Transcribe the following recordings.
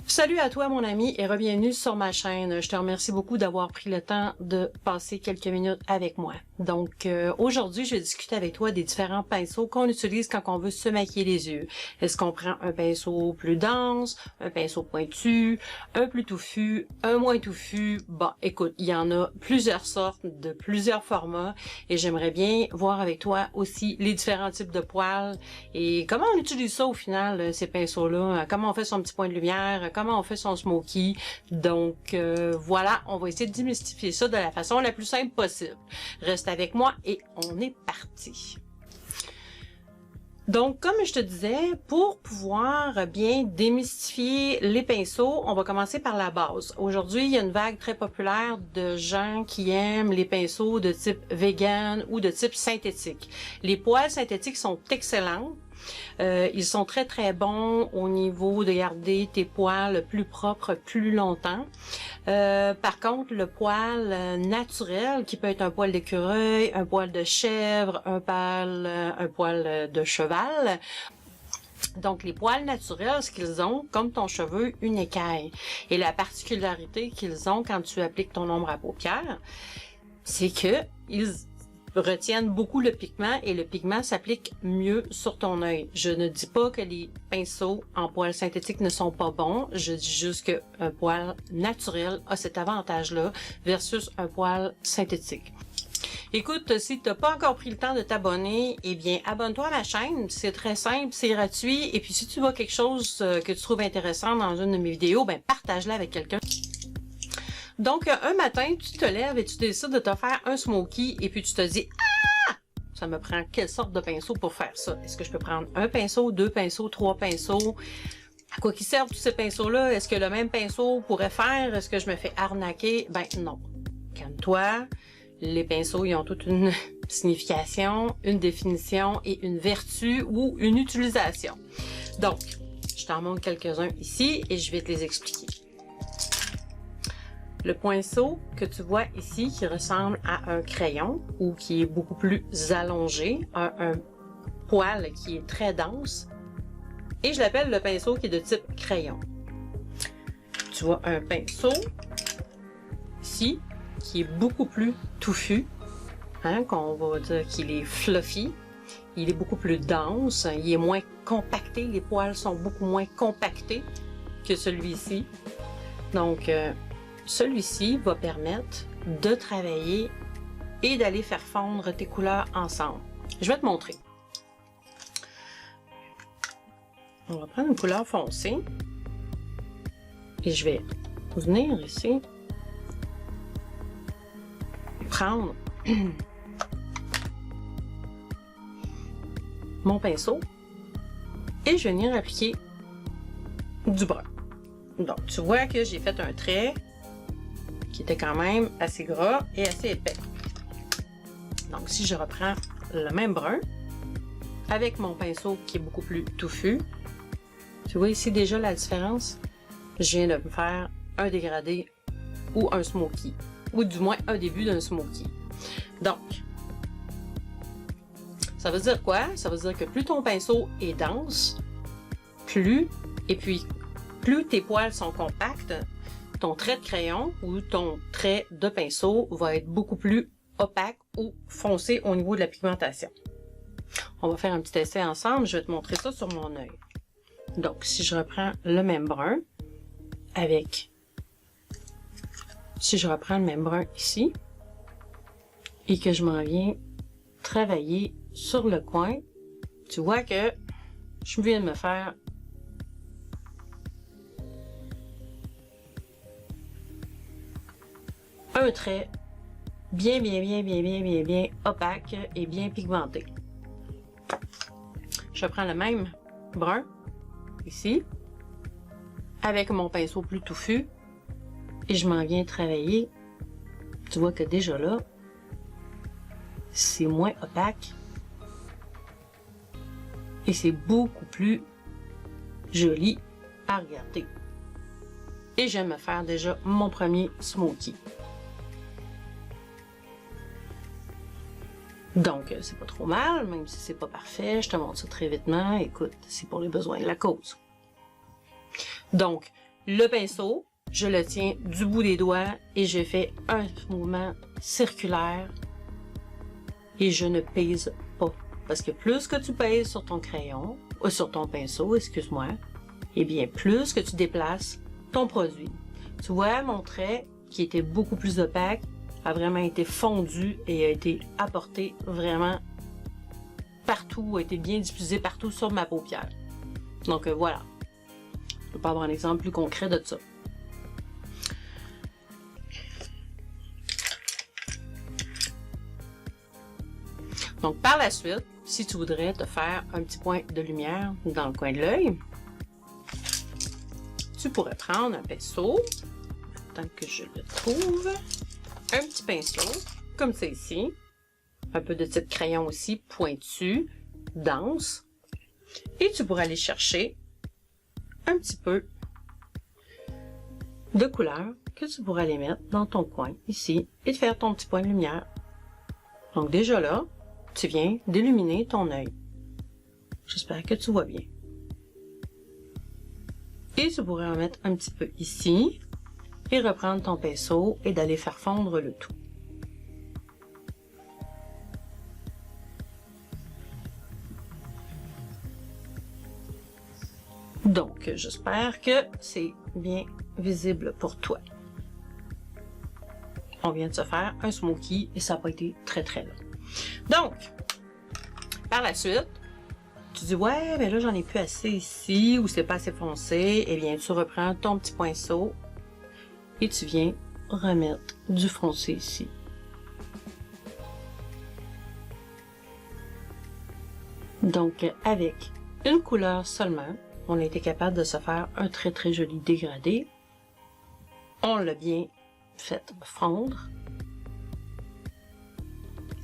Salut à toi mon ami et bienvenue sur ma chaîne. Je te remercie beaucoup d'avoir pris le temps de passer quelques minutes avec moi. Donc aujourd'hui, je vais discuter avec toi des différents pinceaux qu'on utilise quand on veut se maquiller les yeux. Est-ce qu'on prend un pinceau plus dense, un pinceau pointu, un plus touffu, un moins touffu? Bon, écoute, il y en a plusieurs sortes, de plusieurs formats et j'aimerais bien voir avec toi aussi les différents types de poils et comment on utilise ça au final, ces pinceaux-là, comment on fait son petit point de lumière, comment on fait son smoky. Donc voilà, on va essayer de démystifier ça de la façon la plus simple possible. Reste avec moi et on est parti. Donc, comme je te disais, pour pouvoir bien démystifier les pinceaux, on va commencer par la base. Aujourd'hui, il y a une vague très populaire de gens qui aiment les pinceaux de type vegan ou de type synthétique. Les poils synthétiques sont excellents. Ils sont très très bons au niveau de garder tes poils plus propres plus longtemps. Par contre, le poil naturel, qui peut être un poil d'écureuil, un poil de chèvre, un poil de cheval. Donc, les poils naturels, ce qu'ils ont, comme ton cheveu, une écaille. Et la particularité qu'ils ont quand tu appliques ton ombre à paupières, c'est que ils retiennent beaucoup le pigment et le pigment s'applique mieux sur ton œil. Je ne dis pas que les pinceaux en poils synthétiques ne sont pas bons, je dis juste qu'un poil naturel a cet avantage-là versus un poil synthétique. Écoute, si tu n'as pas encore pris le temps de t'abonner, eh bien, abonne-toi à ma chaîne. C'est très simple, c'est gratuit. Et puis, si tu vois quelque chose que tu trouves intéressant dans une de mes vidéos, ben partage-la avec quelqu'un. Donc, un matin, tu te lèves et tu décides de te faire un smoky et puis tu te dis « Ah! Ça me prend quelle sorte de pinceau pour faire ça? Est-ce que je peux prendre un pinceau, deux pinceaux, trois pinceaux? À quoi qu'ils servent tous ces pinceaux-là? Est-ce que le même pinceau pourrait faire? Est-ce que je me fais arnaquer? Ben non. Calme-toi. Les pinceaux, ils ont toute une signification, une définition et une vertu ou une utilisation. Donc, je t'en montre quelques-uns ici et je vais te les expliquer. Le pinceau que tu vois ici, qui ressemble à un crayon ou qui est beaucoup plus allongé, a un poil qui est très dense et je l'appelle le pinceau qui est de type crayon. Tu vois un pinceau ici qui est beaucoup plus touffu, hein, qu'on va dire qu'il est fluffy. Il est beaucoup plus dense, il est moins compacté, les poils sont beaucoup moins compactés que celui-ci. Donc, celui-ci va permettre de travailler et d'aller faire fondre tes couleurs ensemble. Je vais te montrer. On va prendre une couleur foncée et je vais venir ici prendre mon pinceau et je vais venir appliquer du brun. Donc, tu vois que j'ai fait un trait qui était quand même assez gras et assez épais. Donc, si je reprends le même brun avec mon pinceau qui est beaucoup plus touffu, tu vois ici déjà la différence? Je viens de me faire un dégradé ou un smoky, ou du moins un début d'un smoky. Donc, ça veut dire quoi? Ça veut dire que plus ton pinceau est dense, plus tes poils sont compacts, ton trait de crayon ou ton trait de pinceau va être beaucoup plus opaque ou foncé au niveau de la pigmentation. On va faire un petit essai ensemble, je vais te montrer ça sur mon œil. Donc, si je reprends le même brun si je reprends le même brun ici et que je m'en viens travailler sur le coin, tu vois que je viens de me faire un trait bien opaque et bien pigmenté. Je prends le même brun ici avec mon pinceau plus touffu et je m'en viens travailler. Tu vois que déjà là, c'est moins opaque et c'est beaucoup plus joli à regarder. Et je vais me faire déjà mon premier smoky. Donc, c'est pas trop mal, même si c'est pas parfait. Je te montre ça très vitement. Écoute, c'est pour les besoins de la cause. Donc, le pinceau, je le tiens du bout des doigts et je fais un mouvement circulaire et je ne pèse pas. Parce que plus que tu pèses sur ton crayon, ou sur ton pinceau, excuse-moi, et bien plus que tu déplaces ton produit. Tu vois, mon trait, qui était beaucoup plus opaque, a vraiment été fondu et a été apporté vraiment partout, a été bien diffusé partout sur ma paupière. Donc voilà. Je peux pas avoir un exemple plus concret de ça. Donc par la suite, si tu voudrais te faire un petit point de lumière dans le coin de l'œil, tu pourrais prendre un pinceau, tant que je le trouve, un petit pinceau, comme ça ici, un peu de type crayon aussi, pointu, dense, et tu pourrais aller chercher un petit peu de couleur que tu pourrais aller mettre dans ton coin, ici, et te faire ton petit point de lumière. Donc déjà là, tu viens d'illuminer ton œil. J'espère que tu vois bien. Et tu pourrais en mettre un petit peu ici, et reprendre ton pinceau et d'aller faire fondre le tout. Donc, j'espère que c'est bien visible pour toi. On vient de se faire un smoky et ça n'a pas été très très long. Donc, par la suite, tu dis, ouais, mais là, j'en ai plus assez ici ou c'est pas assez foncé. Eh bien, tu reprends ton petit pinceau et tu viens remettre du foncé ici. Donc, avec une couleur seulement, on a été capable de se faire un très très joli dégradé. On l'a bien fait fondre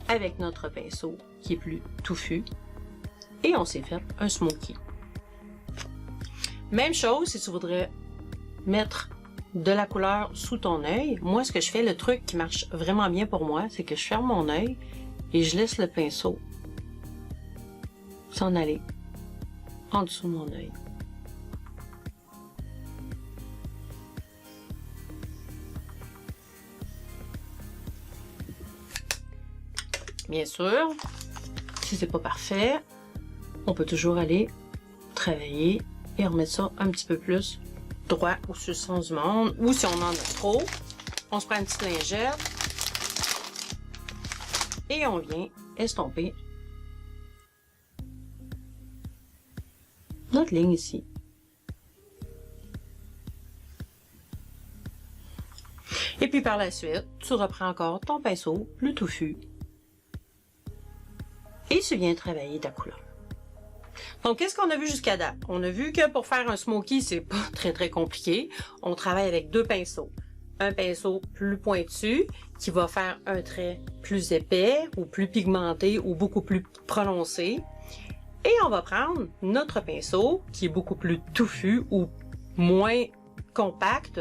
avec notre pinceau qui est plus touffu et on s'est fait un smoky. Même chose si tu voudrais mettre de la couleur sous ton œil. Moi, ce que je fais, le truc qui marche vraiment bien pour moi, c'est que je ferme mon œil et je laisse le pinceau s'en aller en dessous de mon œil. Bien sûr, si c'est pas parfait, on peut toujours aller travailler et remettre ça un petit peu plus droit ou sur le sens du monde. Ou si on en a trop, on se prend une petite lingette et on vient estomper notre ligne ici. Et puis par la suite, tu reprends encore ton pinceau plus touffu et tu viens travailler ta couleur. Donc, qu'est-ce qu'on a vu jusqu'à date? On a vu que pour faire un smoky, c'est pas très très compliqué. On travaille avec deux pinceaux. Un pinceau plus pointu qui va faire un trait plus épais ou plus pigmenté ou beaucoup plus prononcé. Et on va prendre notre pinceau qui est beaucoup plus touffu ou moins compact,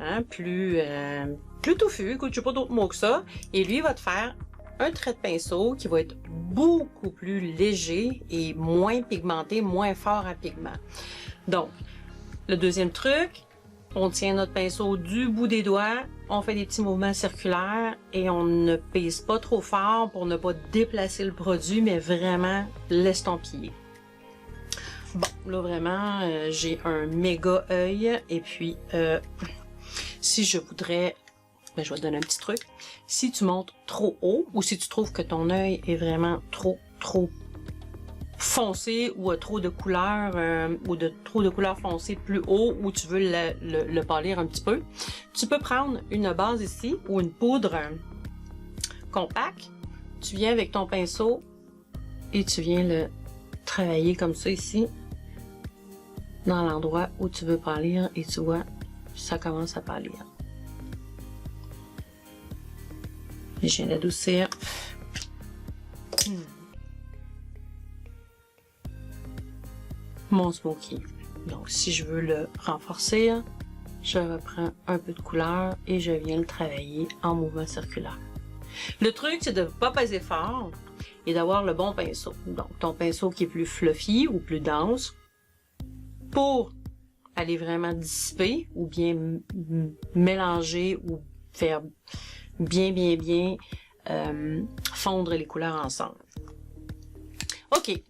hein, plus touffu, écoute, je sais pas d'autres mots que ça. Et lui va te faire un trait de pinceau qui va être beaucoup plus léger et moins pigmenté, moins fort en pigment. Donc, le deuxième truc, on tient notre pinceau du bout des doigts, on fait des petits mouvements circulaires et on ne pèse pas trop fort pour ne pas déplacer le produit, mais vraiment l'estompiller. Bon, là vraiment, j'ai un méga œil et puis si je voudrais, ben, je vais te donner un petit truc. Si tu montes trop haut ou si tu trouves que ton œil est vraiment trop foncé ou a trop de couleurs trop de couleurs foncées plus haut ou tu veux le pâlir un petit peu, tu peux prendre une base ici ou une poudre compacte. Tu viens avec ton pinceau et tu viens le travailler comme ça ici dans l'endroit où tu veux pâlir et tu vois, ça commence à pâlir. Et je viens d'adoucir. Mon smoky. Donc, si je veux le renforcer, je reprends un peu de couleur et je viens le travailler en mouvement circulaire. Le truc, c'est de ne pas peser fort et d'avoir le bon pinceau. Donc, ton pinceau qui est plus fluffy ou plus dense pour aller vraiment dissiper ou bien mélanger ou faire bien fondre les couleurs ensemble. OK,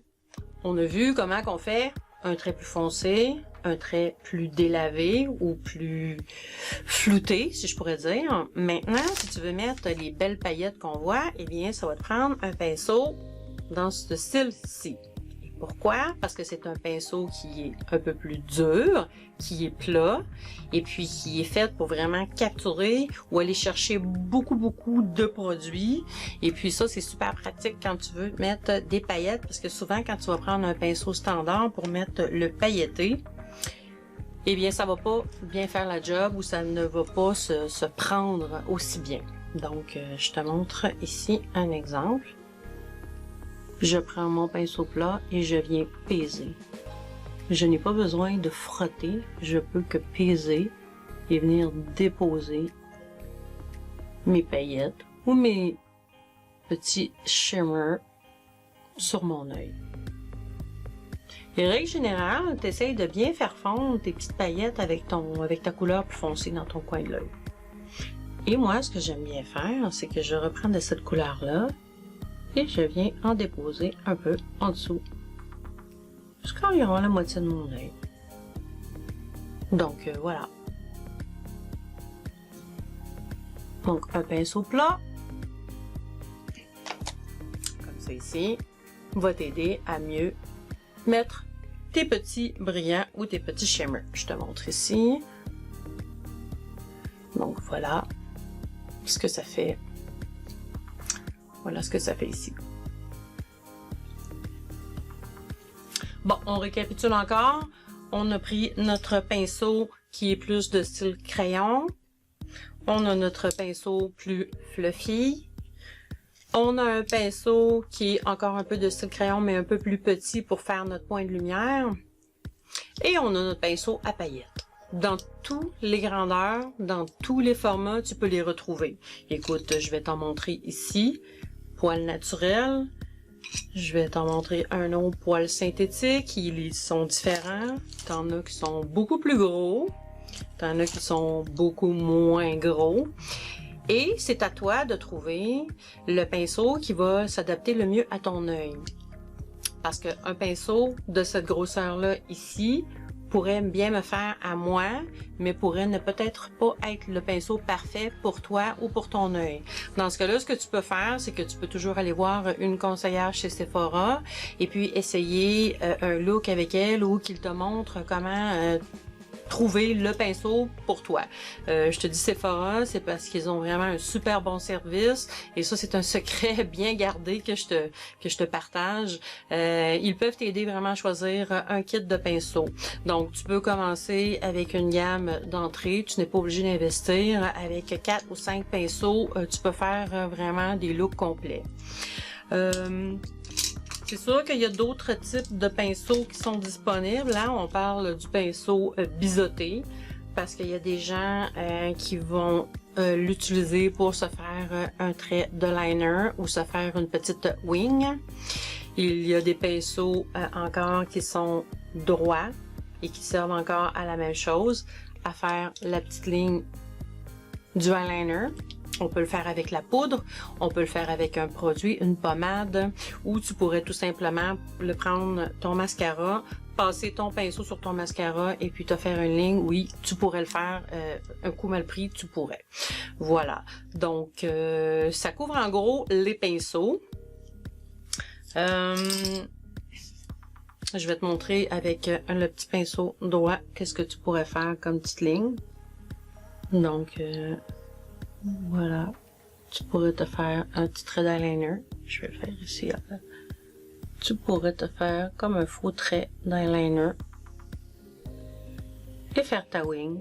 on a vu comment qu'on fait un trait plus foncé, un trait plus délavé ou plus flouté, si je pourrais dire. Maintenant, si tu veux mettre les belles paillettes qu'on voit, eh bien, ça va te prendre un pinceau dans ce style-ci. Pourquoi? Parce que c'est un pinceau qui est un peu plus dur, qui est plat, et puis qui est fait pour vraiment capturer ou aller chercher beaucoup de produits. Et puis ça, c'est super pratique quand tu veux mettre des paillettes, parce que souvent, quand tu vas prendre un pinceau standard pour mettre le pailleté, eh bien, ça va pas bien faire la job ou ça ne va pas se prendre aussi bien. Donc, je te montre ici un exemple. Je prends mon pinceau plat et je viens peser. Je n'ai pas besoin de frotter, je peux que peser et venir déposer mes paillettes ou mes petits shimmers sur mon œil. Et règle générale, tu essayes de bien faire fondre tes petites paillettes avec ta couleur plus foncée dans ton coin de l'œil. Et moi, ce que j'aime bien faire, c'est que je reprends de cette couleur-là et je viens en déposer un peu en dessous, jusqu'à environ la moitié de mon œil. Donc voilà. Donc un pinceau plat, comme ça ici, va t'aider à mieux mettre tes petits brillants ou tes petits shimmers. Je te montre ici. Donc voilà ce que ça fait. Voilà ce que ça fait ici. Bon, on récapitule encore. On a pris notre pinceau qui est plus de style crayon. On a notre pinceau plus fluffy. On a un pinceau qui est encore un peu de style crayon, mais un peu plus petit pour faire notre point de lumière. Et on a notre pinceau à paillettes. Dans toutes les grandeurs, dans tous les formats, tu peux les retrouver. Écoute, je vais t'en montrer ici. Poils naturels. Je vais t'en montrer un autre poil synthétique. Ils sont différents. T'en as qui sont beaucoup plus gros. T'en as qui sont beaucoup moins gros. Et c'est à toi de trouver le pinceau qui va s'adapter le mieux à ton œil. Parce qu'un pinceau de cette grosseur-là ici pourrait bien me faire à moi, mais pourrait ne peut-être pas être le pinceau parfait pour toi ou pour ton œil. Dans ce cas-là, ce que tu peux faire, c'est que tu peux toujours aller voir une conseillère chez Sephora et puis essayer un look avec elle ou qu'il te montre comment trouver le pinceau pour toi. Je te dis Sephora, c'est parce qu'ils ont vraiment un super bon service et ça c'est un secret bien gardé que je te partage. Ils peuvent t'aider vraiment à choisir un kit de pinceaux. Donc tu peux commencer avec une gamme d'entrée, tu n'es pas obligé d'investir. Avec 4 ou 5 pinceaux, tu peux faire vraiment des looks complets. C'est sûr qu'il y a d'autres types de pinceaux qui sont disponibles. Là, on parle du pinceau biseauté parce qu'il y a des gens qui vont l'utiliser pour se faire un trait de liner ou se faire une petite wing. Il y a des pinceaux encore qui sont droits et qui servent encore à la même chose, à faire la petite ligne du eyeliner. On peut le faire avec la poudre, on peut le faire avec un produit, une pommade, ou tu pourrais tout simplement le prendre ton mascara, passer ton pinceau sur ton mascara et puis te faire une ligne. Oui, tu pourrais le faire, un coup mal pris, tu pourrais. Voilà, donc ça couvre en gros les pinceaux. Je vais te montrer avec le petit pinceau droit qu'est-ce que tu pourrais faire comme petite ligne. Donc voilà, tu pourrais te faire un petit trait d'eyeliner. Je vais le faire ici. Tu pourrais te faire comme un faux trait d'eyeliner et faire ta wing.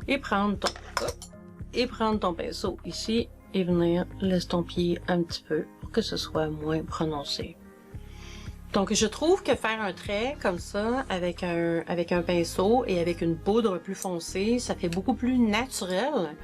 Et prendre ton pinceau ici et venir l'estomper un petit peu pour que ce soit moins prononcé. Donc je trouve que faire un trait comme ça avec un pinceau et avec une poudre plus foncée, ça fait beaucoup plus naturel.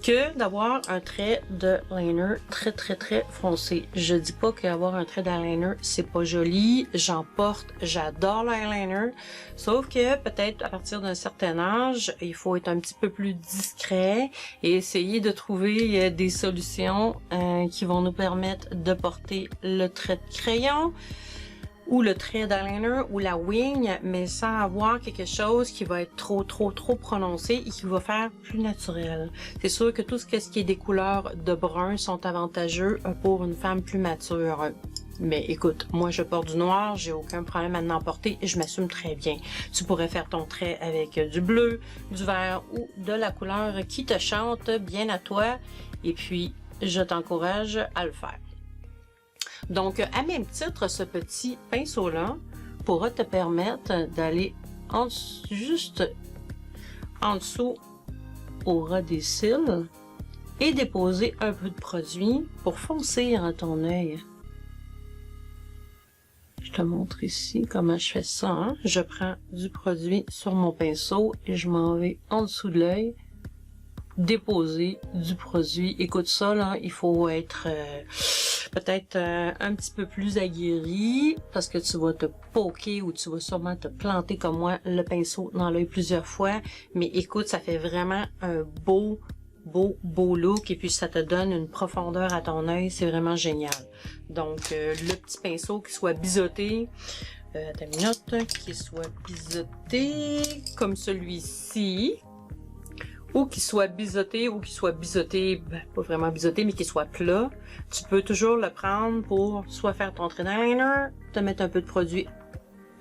que d'avoir un trait de liner très foncé. Je dis pas qu'avoir un trait d'eyeliner c'est pas joli, j'en porte, j'adore l'eyeliner, sauf que peut-être à partir d'un certain âge, il faut être un petit peu plus discret et essayer de trouver des solutions qui vont nous permettre de porter le trait de crayon ou le trait d'eyeliner ou la wing, mais sans avoir quelque chose qui va être trop prononcé et qui va faire plus naturel. C'est sûr que tout ce qui est des couleurs de brun sont avantageux pour une femme plus mature. Mais écoute, moi je porte du noir, j'ai aucun problème à en porter et je m'assume très bien. Tu pourrais faire ton trait avec du bleu, du vert ou de la couleur qui te chante bien à toi et puis je t'encourage à le faire. Donc, à même titre, ce petit pinceau-là pourra te permettre d'aller juste en dessous au ras des cils et déposer un peu de produit pour foncer à ton œil. Je te montre ici comment je fais ça. Hein? Je prends du produit sur mon pinceau et je m'en vais en dessous de l'œil. Déposer du produit. Écoute ça, là, il faut être peut-être un petit peu plus aguerri parce que tu vas te poker ou tu vas sûrement te planter comme moi le pinceau dans l'œil plusieurs fois. Mais écoute, ça fait vraiment un beau look et puis ça te donne une profondeur à ton œil. C'est vraiment génial. Donc, le petit pinceau qui soit biseauté, ta minute, qui soit biseauté comme celui-ci. Ou qu'il soit biseauté, ben, pas vraiment biseauté, mais qu'il soit plat. Tu peux toujours le prendre pour soit faire ton trait d'eyeliner, te mettre un peu de produit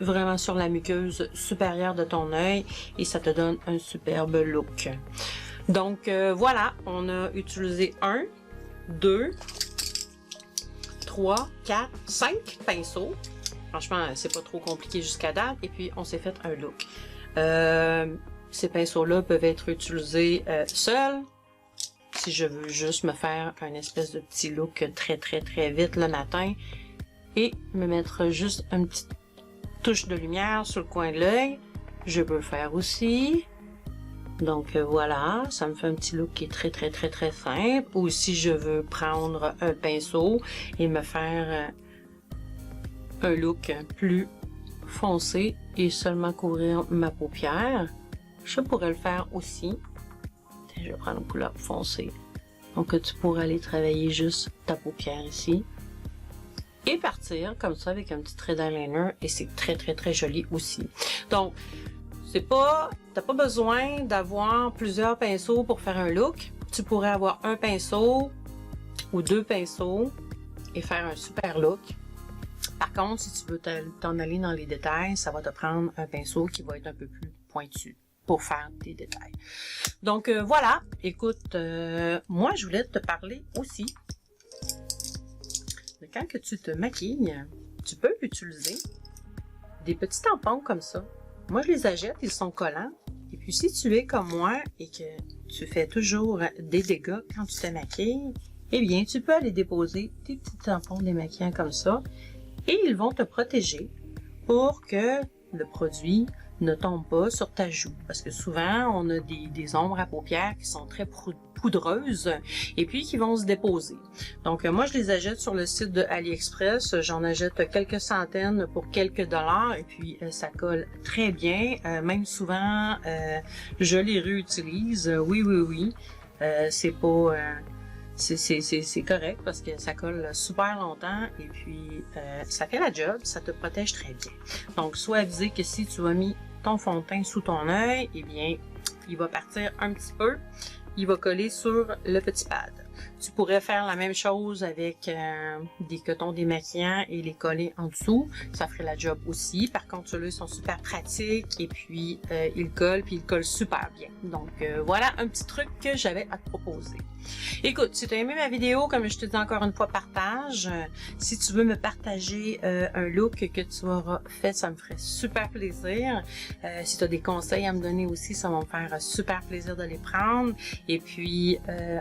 vraiment sur la muqueuse supérieure de ton œil et ça te donne un superbe look. Donc voilà, on a utilisé 1, 2, 3, 4, 5 pinceaux. Franchement, c'est pas trop compliqué jusqu'à date. Et puis, on s'est fait un look. Ces pinceaux-là peuvent être utilisés seuls, si je veux juste me faire un espèce de petit look très vite le matin et me mettre juste une petite touche de lumière sur le coin de l'œil. Je peux le faire aussi. Donc voilà, ça me fait un petit look qui est très simple. Ou si je veux prendre un pinceau et me faire un look plus foncé et seulement couvrir ma paupière, je pourrais le faire aussi. Je vais prendre une couleur foncée. Donc tu pourras aller travailler juste ta paupière ici. Et partir comme ça avec un petit trait d'eyeliner. Et c'est très joli aussi. Donc, t'as pas besoin d'avoir plusieurs pinceaux pour faire un look. Tu pourrais avoir un pinceau ou 2 pinceaux et faire un super look. Par contre, si tu veux t'en aller dans les détails, ça va te prendre un pinceau qui va être un peu plus pointu pour faire des détails. Donc voilà, écoute, moi je voulais te parler aussi de quand que tu te maquilles, tu peux utiliser des petits tampons comme ça. Moi je les achète, ils sont collants. Et puis si tu es comme moi et que tu fais toujours des dégâts quand tu te maquilles, eh bien tu peux aller déposer tes petits tampons démaquillants comme ça et ils vont te protéger pour que le produit ne tombe pas sur ta joue. Parce que souvent, on a des ombres à paupières qui sont très poudreuses et puis qui vont se déposer. Donc, moi, je les achète sur le site de AliExpress. J'en achète quelques centaines pour quelques dollars et puis ça colle très bien. Même souvent, je les réutilise. Oui. C'est pas... c'est correct parce que ça colle super longtemps et puis ça fait la job, ça te protège très bien. Donc, sois avisé que si tu as mis ton fond de teint sous ton œil, eh bien, il va partir un petit peu, il va coller sur le petit pad. Tu pourrais faire la même chose avec des cotons démaquillants et les coller en dessous. Ça ferait la job aussi. Par contre, ceux-là, ils sont super pratiques et puis ils collent super bien. Donc, voilà un petit truc que j'avais à te proposer. Écoute, si tu as aimé ma vidéo, comme je te dis encore une fois, partage. Si tu veux me partager un look que tu auras fait, ça me ferait super plaisir. Si tu as des conseils à me donner aussi, ça va me faire super plaisir de les prendre. Et puis,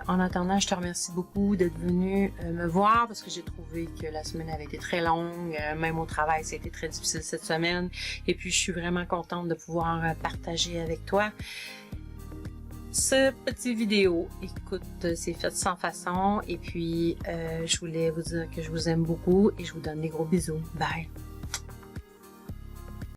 en attendant, je te remercie beaucoup d'être venu me voir parce que j'ai trouvé que la semaine avait été très longue. Même au travail, ça a été très difficile cette semaine. Et puis, je suis vraiment contente de pouvoir partager avec toi. ce petit vidéo. Écoute, c'est fait sans façon et puis je voulais vous dire que je vous aime beaucoup et je vous donne des gros bisous. Bye!